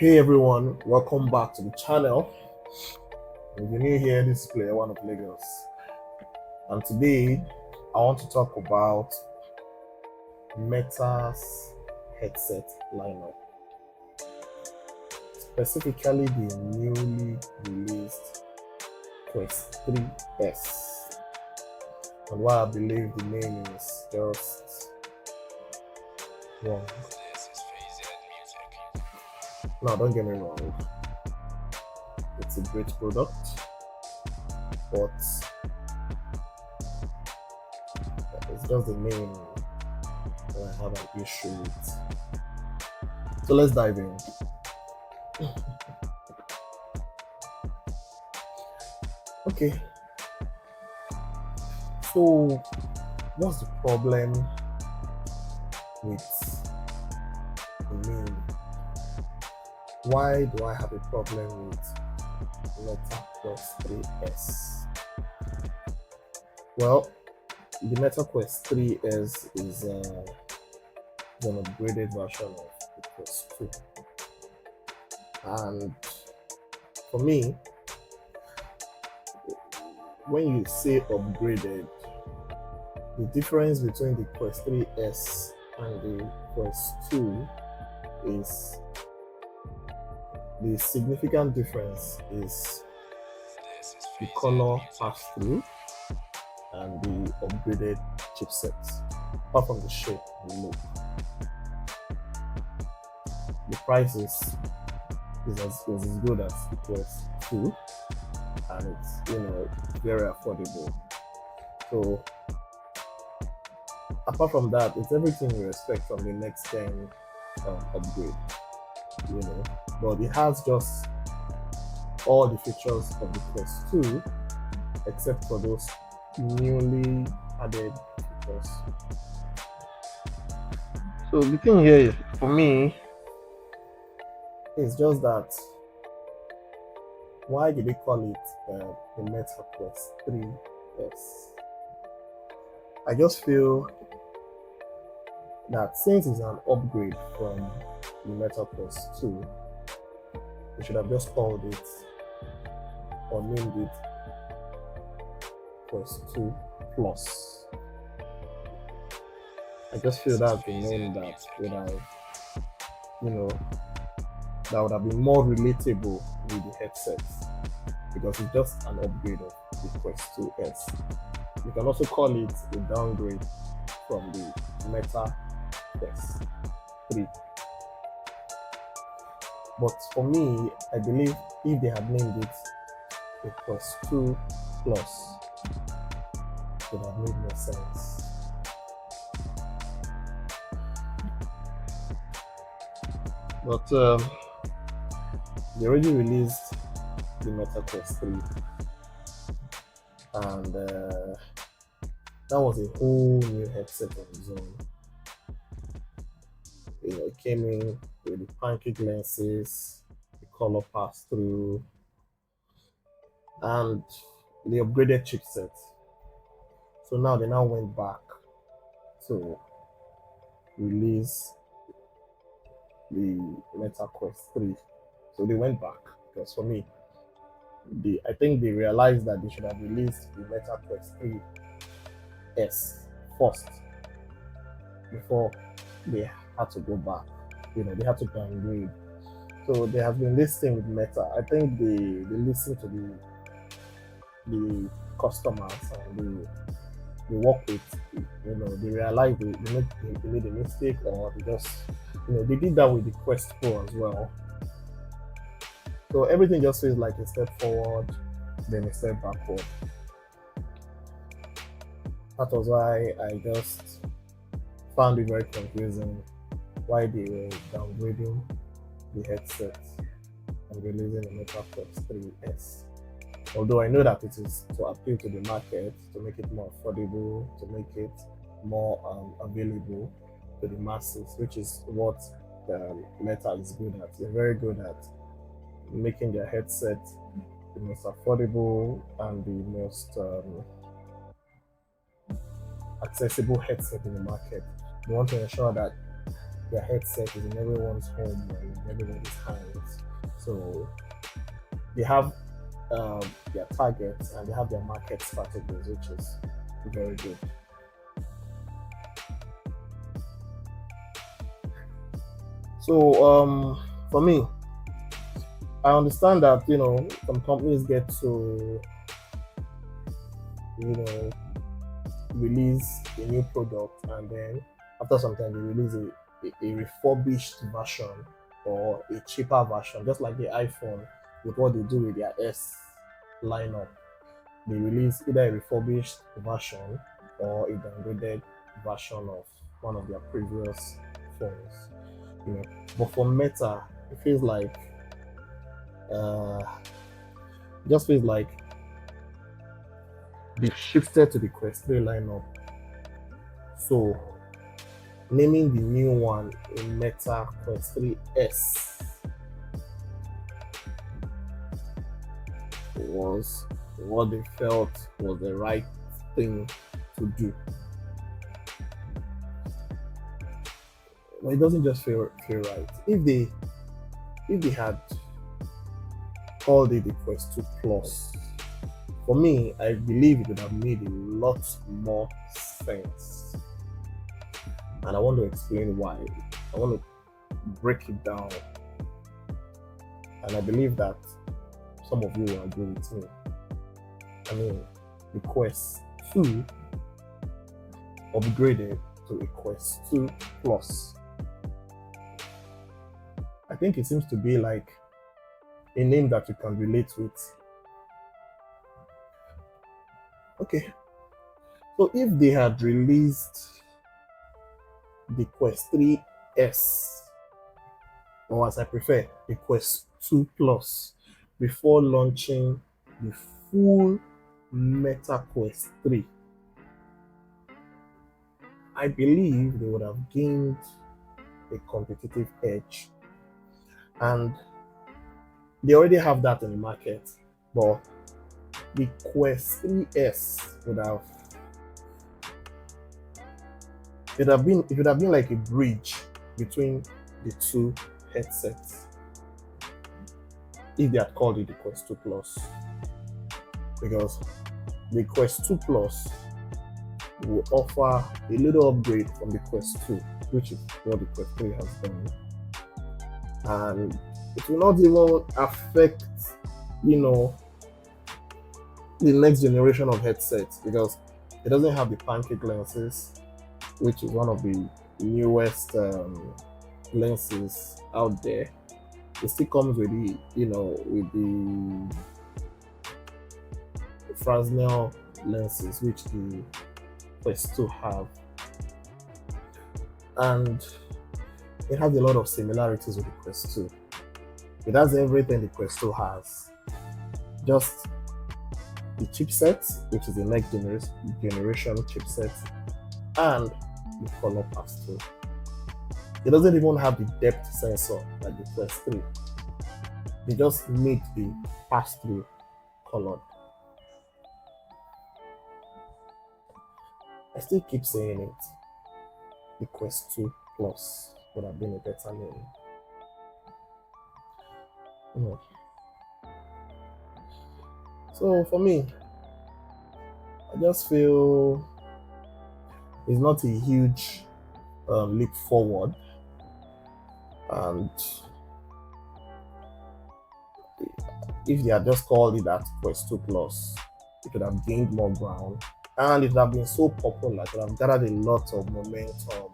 Hey everyone, welcome back to the channel. If you're new here, this is Player One of Lagos, and today I want to talk about Meta's headset lineup, specifically the newly released Quest 3S, and why I believe the name is just wrong. Now, don't get me wrong, it's a great product, but it's just the name that I have an issue with. So let's dive in. Okay, so what's the problem with the name? Why do I have a problem with Meta Quest 3S? Well, the Meta Quest 3S is an upgraded version of the Quest 2. And for me, when you say upgraded, the difference between the Quest 3S and the Quest 2 is the significant difference is the color pass-through and the upgraded chipsets, apart from the shape and look. The price is as good as the Quest 2, and it's very affordable. So apart from that, it's everything we expect from the next gen upgrade, but it has just all the features of the Quest 2 except for those newly added features. So the thing here for me is just that, why did they call it the Meta Quest 3S? I just feel that since it's an upgrade from the Meta Quest 2, they should have just called it or named it Quest 2 Plus. I just feel that's the name that would have, that would have been more relatable with the headsets, because it's just an upgrade of the Quest 2S. You can also call it a downgrade from the Meta Quest 3. But for me, I believe if they had named it a Quest 2 Plus, it would have made more sense. But they already released the Meta Quest 3, and that was a whole new headset on its own. It came in with the pancake lenses, the color pass through, and the upgraded chipset. So now they went back to release the Meta Quest 3. So they went back, because for me, I think they realized that they should have released the Meta Quest 3S first before they had to go back. They had to downgrade. So there has been this thing with Meta. I think they listen to the customers, and they work with, they realize they made a mistake, or they just, they did that with the Quest Pro as well. So everything just feels like a step forward, then a step backward. That was why I just found it very confusing why they were downgrading the headset and releasing the Meta Quest 3S. Although I know that it is to appeal to the market, to make it more affordable, to make it more available to the masses, which is what Meta is good at. They're very good at making their headset the most affordable and the most accessible headset in the market. They want to ensure that their headset is in everyone's home and in everyone's hands. So they have their targets and they have their market strategies, which is very good. So for me, I understand that some companies get to you know release a new product and then after some time they release a refurbished version or a cheaper version, just like the iPhone with what they do with their S lineup. They release either a refurbished version or a downgraded version of one of their previous phones. You know, but for Meta, it feels like uh, just feels like they shifted to the Quest 3 lineup. So naming the new one a Meta Quest 3S was what they felt was the right thing to do. But it doesn't just feel right. If they had called it the Quest 2 Plus, for me, I believe it would have made a lot more sense. And I want to explain why. I want to break it down. And I believe that some of you will agree with me. I mean, the Quest 2 upgraded to a Quest 2 Plus. I think it seems to be like a name that you can relate with. Okay, so if they had released the Quest 3S, or as I prefer, the Quest 2 Plus, before launching the full Meta Quest 3, I believe they would have gained a competitive edge. And they already have that in the market, but the Quest 3S it would have been like a bridge between the two headsets if they had called it the Quest 2 Plus. Because the Quest 2 Plus will offer a little upgrade from the Quest 2, which is what the Quest 3 has done. And it will not even affect, the next generation of headsets because it doesn't have the pancake lenses, which is one of the newest lenses out there. It still comes with the Fresnel lenses, which the Quest 2 have, and it has a lot of similarities with the Quest 2. It has everything the Quest 2 has, just the chipset, which is the next generation chipset, and the color pass-through. It doesn't even have the depth sensor like the Quest 3. They just made the pass-through colored. I still keep saying it. The Quest 2 Plus would have been a better name. So for me, I just feel it's not a huge leap forward, and if they had just called it that Quest 2 Plus, it could have gained more ground and it would have been so popular, it would have gathered a lot of momentum.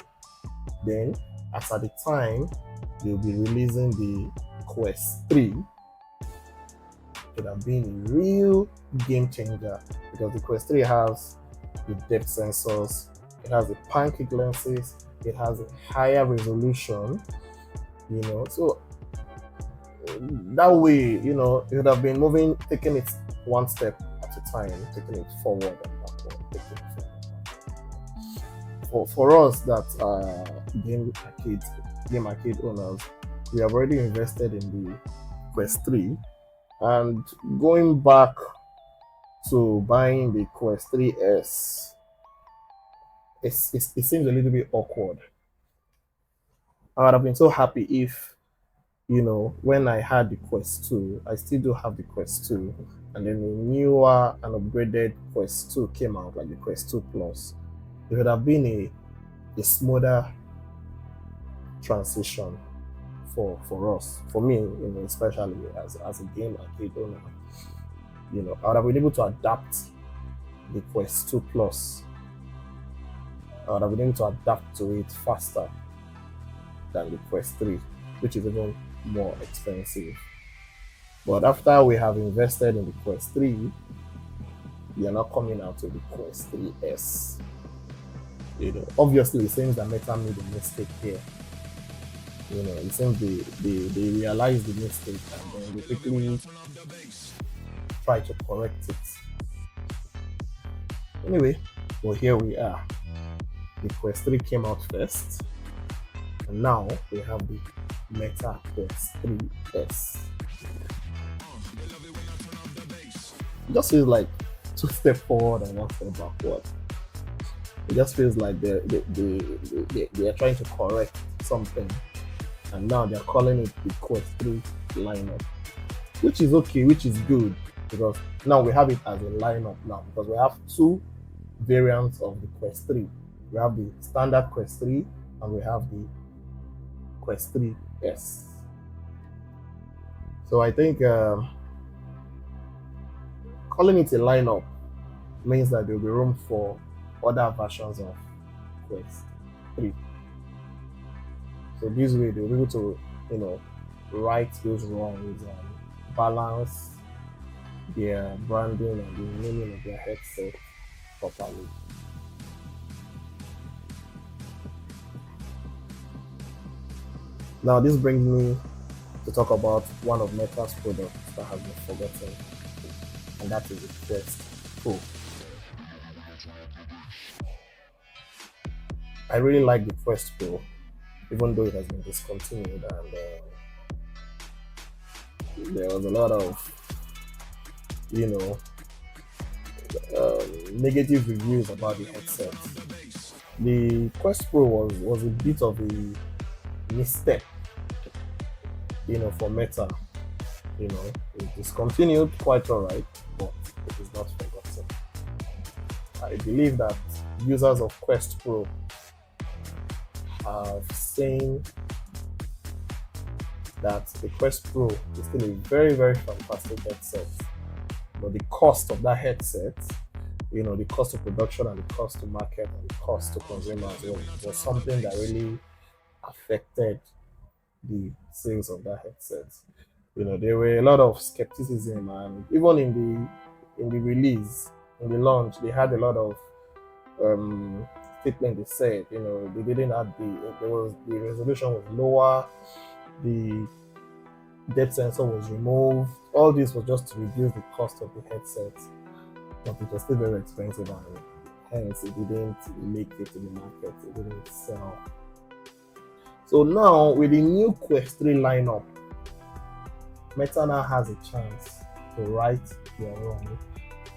Then, as at the time they'll be releasing the Quest 3, it would have been a real game changer because the Quest 3 has the depth sensors, it has the pancake lenses, it has a higher resolution, so that way, it would have been taking it one step at a time, taking it forward and backward, taking it forward. For us that game arcade owners, we have already invested in the Quest 3, and going back to buying the Quest 3S, it seems a little bit awkward. I would have been so happy if, when I had the Quest 2, I still do have the Quest 2, and then the newer and upgraded Quest 2 came out, like the Quest 2 Plus. It would have been a smoother transition for us, for me, especially as a gamer kid owner. I would have been able to adapt the Quest 2 Plus. I would have been able to adapt to it faster than the Quest 3, which is even more expensive. But after we have invested in the Quest 3, we are not coming out with the Quest 3S. Obviously, it seems that Meta made a mistake here. It seems they realized the mistake and then they quickly try to correct it. Anyway, well, here we are. The Quest 3 came out first, and now we have the Meta Quest 3S. It just feels like 2 steps forward and 1 step backward. It just feels like they are trying to correct something, and now they're calling it the Quest 3 lineup, which is okay, which is good, because now we have it as a lineup now, because we have 2 variants of the Quest 3. We have the standard Quest 3 and we have the Quest 3S. So I think calling it a lineup means that there will be room for other versions of Quest 3. So this way they'll be able to, right those wrongs and balance their branding and the naming of their headset properly. Now this brings me to talk about one of Meta's products that has been forgotten, and that is the Quest Pro. I really like the Quest Pro, even though it has been discontinued, and there was a lot of, negative reviews about the headset. The Quest Pro was a bit of a misstep, for Meta. It discontinued quite alright, but it is not forgotten. I believe that users of Quest Pro have seen that the Quest Pro is still a very, very fantastic headset. But the cost of that headset, the cost of production and the cost to market and the cost to consumers was something that really affected the sales of that headset. There were a lot of skepticism, and even in the release, in the launch, they had a lot of statement. They said, they didn't have the resolution was lower, the depth sensor was removed. All this was just to reduce the cost of the headset, but it was still very expensive, and hence it didn't make it in the market. It didn't sell. So now with the new Quest 3 lineup, Meta now has a chance to right their wrong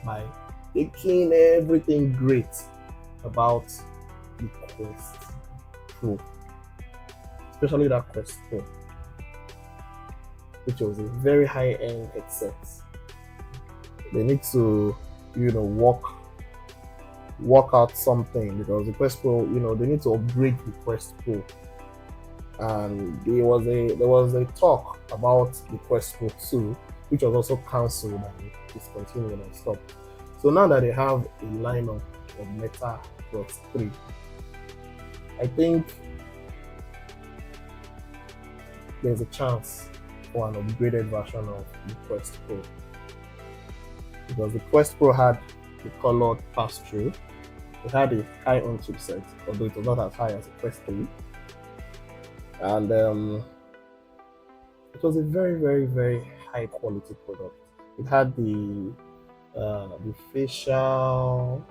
by making everything great about the Quest Pro, especially that Quest Pro, which was a very high-end headset. They need to, work out something, because the Quest Pro, they need to upgrade the Quest Pro. And there was a talk about the Quest Pro 2, which was also cancelled and discontinued and stopped. So now that they have a lineup of Meta Quest 3, I think there's a chance for an upgraded version of the Quest Pro, because the Quest Pro had the colored pass-through. It had a high-end chipset, although it was not as high as the Quest 3. And it was a very, very, very high quality product. It had the facial,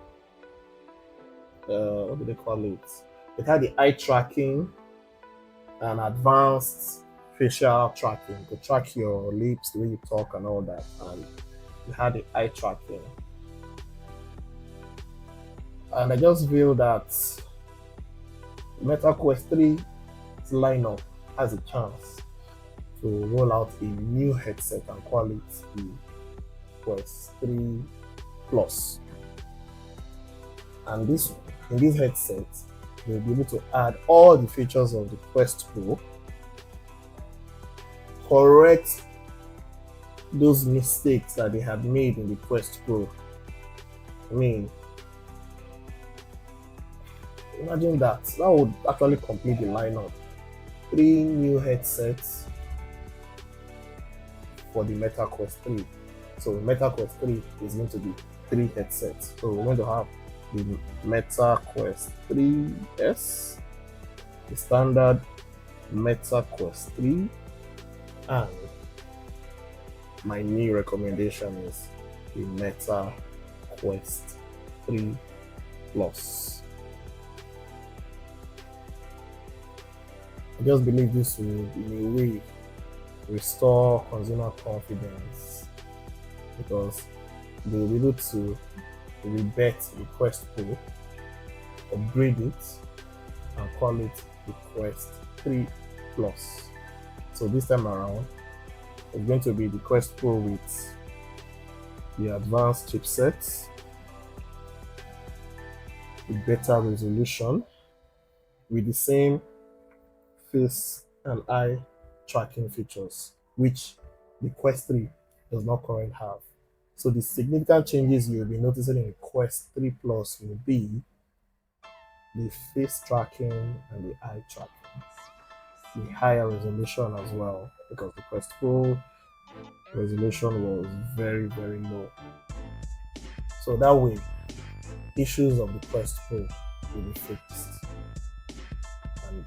what do they call it? It had the eye tracking and advanced facial tracking to track your lips, the way you talk, and all that. And it had the eye tracking. And I just feel that Meta Quest 3 lineup has a chance to roll out a new headset and call it the Quest 3 Plus. And in this headset, they'll be able to add all the features of the Quest Pro, correct those mistakes that they had made in the Quest Pro. I mean, imagine that. That would actually complete the lineup. 3 new headsets for the Meta Quest 3. So Meta Quest 3 is going to be 3 headsets. So we're going to have the Meta Quest 3S, the standard Meta Quest 3, and my new recommendation is the Meta Quest 3 Plus. I just believe this will, in a way, restore consumer confidence, because they will be able to rebet the Quest Pro, upgrade it, and call it the Quest 3 Plus. So this time around, it's going to be the Quest Pro with the advanced chipsets, with better resolution, with the same face and eye tracking features, which the Quest 3 does not currently have. So the significant changes you'll be noticing in the Quest 3 Plus will be the face tracking and the eye tracking, the higher resolution as well, because the Quest Pro resolution was very, very low. So that way, issues of the Quest Pro will be fixed, and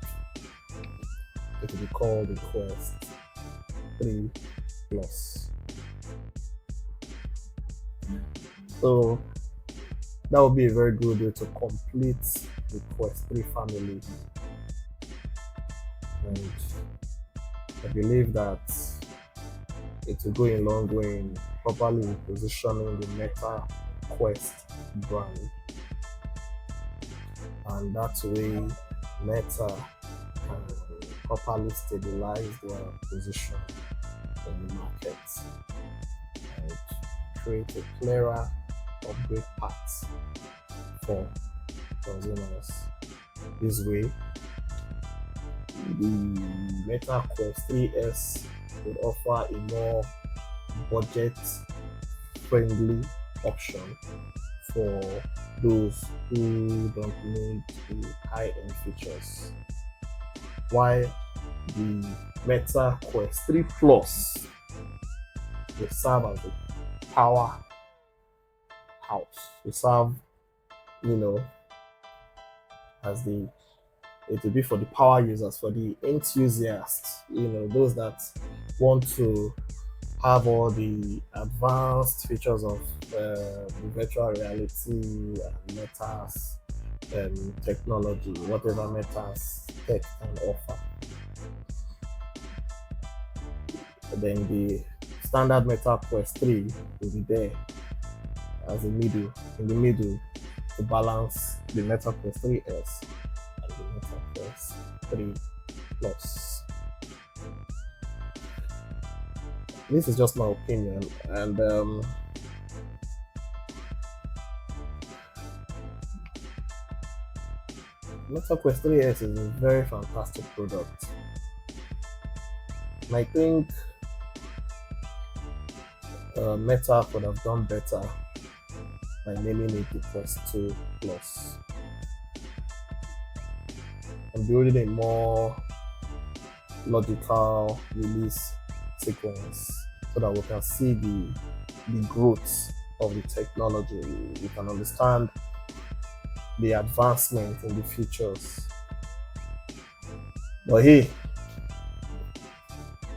it will be called the Quest 3 Plus. So that would be a very good way to complete the Quest 3 family, and I believe that it will go a long way in properly positioning the Meta Quest brand, and that way Meta can properly stabilize their position in the market and create a clearer upgrade path for consumers. This way, the Meta Quest 3S would offer a more budget-friendly option for those who don't need the high-end features, while the Meta Quest 3 Plus will serve as the power house. Will serve, as it will be for the power users, for the enthusiasts, those that want to have all the advanced features of the virtual reality and Meta's technology, whatever Meta's tech can offer. And then the standard Meta Quest 3 will be there as in the middle to balance the Meta Quest 3S and the Meta Quest 3 Plus. This is just my opinion, and Meta Quest 3S is a very fantastic product. And I think Meta could have done better by naming it the Quest 2 Plus and building a more logical release sequence so that we can see the growth of the technology. We can understand the advancement in the features. But hey,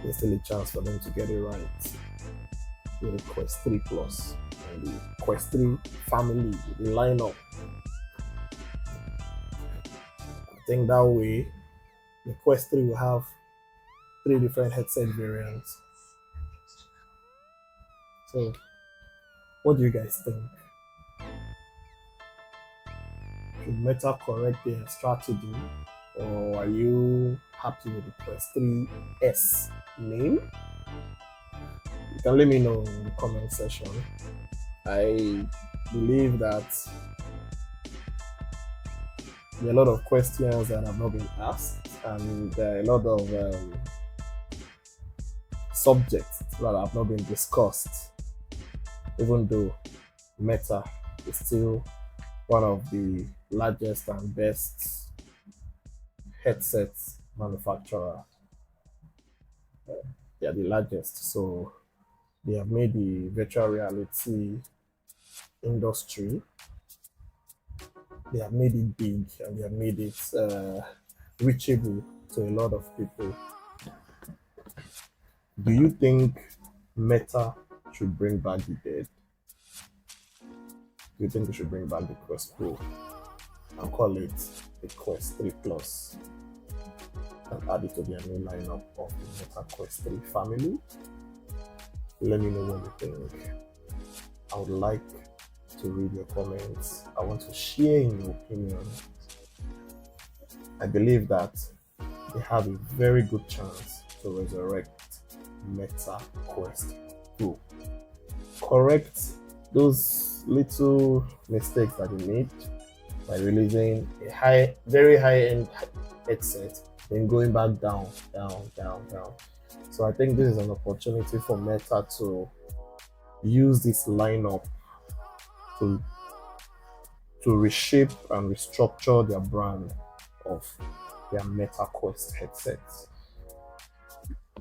there's still a chance for them to get it right with the Quest 3 Plus and the Quest 3 family, the lineup. I think that way the Quest 3 will have 3 different headset variants. So, what do you guys think? Should Meta correct their strategy, or are you happy with the Quest 3S name? You can let me know in the comment section. I believe that there are a lot of questions that have not been asked, and there are a lot of subjects that have not been discussed, even though Meta is still one of the largest and best headset manufacturer. They are the largest, so they have made the virtual reality industry. They have made it big, and they have made it reachable to a lot of people. Do you think Meta should bring back the dead? Do you think we should bring back the Quest Pro and call it the Quest 3 Plus and add it to their new lineup of the Meta Quest 3 family? Let me know what you think. I would like to read your comments. I want to share in your opinion. I believe that they have a very good chance to resurrect Meta Quest Pro. Correct those little mistakes that they made by releasing a very high-end headset, then going back down. So I think this is an opportunity for Meta to use this lineup to reshape and restructure their brand of their Meta Quest headsets.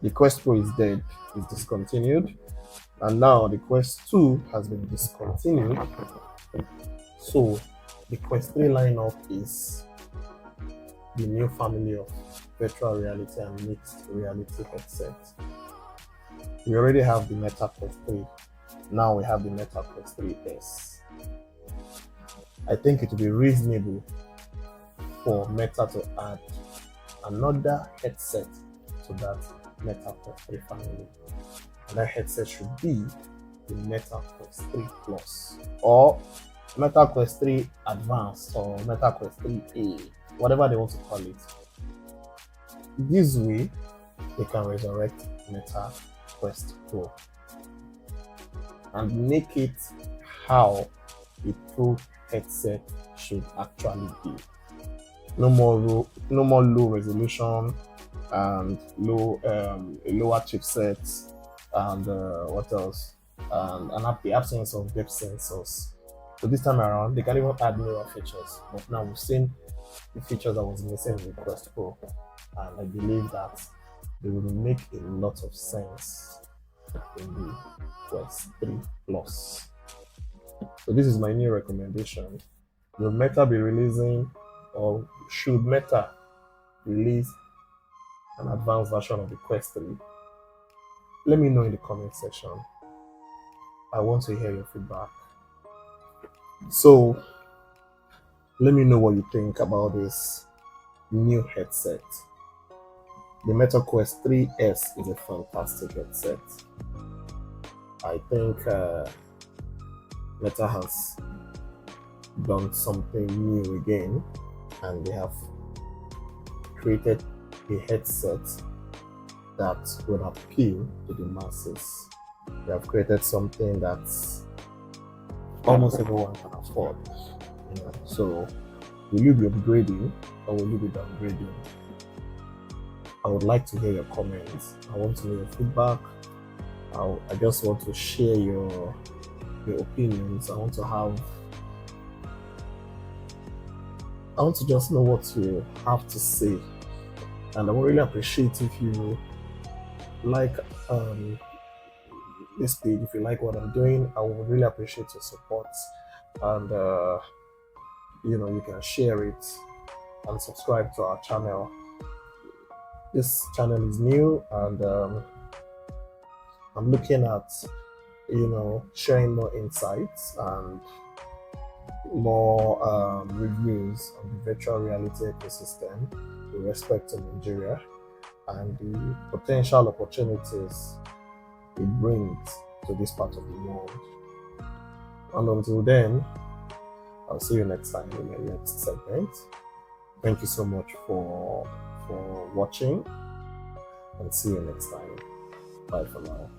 The Quest Pro is dead, it's discontinued, and now the Quest 2 has been discontinued. So the Quest 3 lineup is the new family of virtual reality and mixed reality headsets. We already have the Meta Quest 3. Now we have the Meta Quest 3S. I think it would be reasonable for Meta to add another headset to that Meta Quest 3 family. And that headset should be the Meta Quest 3 Plus or Meta Quest 3 Advanced or Meta Quest 3A, whatever they want to call it. This way, they can resurrect Meta Quest Pro and make it how a pro headset should actually be. No more low resolution and lower chipsets, and what else? And the absence of depth sensors. So this time around, they can even add newer features. But now we've seen the features that was missing in the Quest Pro, and I believe that they will make a lot of sense in the Quest 3 Plus. So this is my new recommendation. Will Meta be releasing, or should Meta release an advanced version of the Quest 3? Let me know in the comment section. I want to hear your feedback. So let me know what you think about this new headset. The Meta Quest 3S is a fantastic headset. I think Meta has done something new again, and they have created a headset that will appeal to the masses. They have created something that's almost everyone can afford. So will you be upgrading or will you be downgrading? I would like to hear your comments. I want to know your feedback. I just want to share your opinions. I want to just know what you have to say, and I would really appreciate if you like this page. If you like what I'm doing, I would really appreciate your support, and you can share it and subscribe to our channel. This channel is new, and I'm looking at sharing more insights and more reviews on the virtual reality ecosystem with respect to Nigeria and the potential opportunities it brings to this part of the world. And until then, I'll see you next time in the next segment. Thank you so much for watching, and see you next time. Bye for now.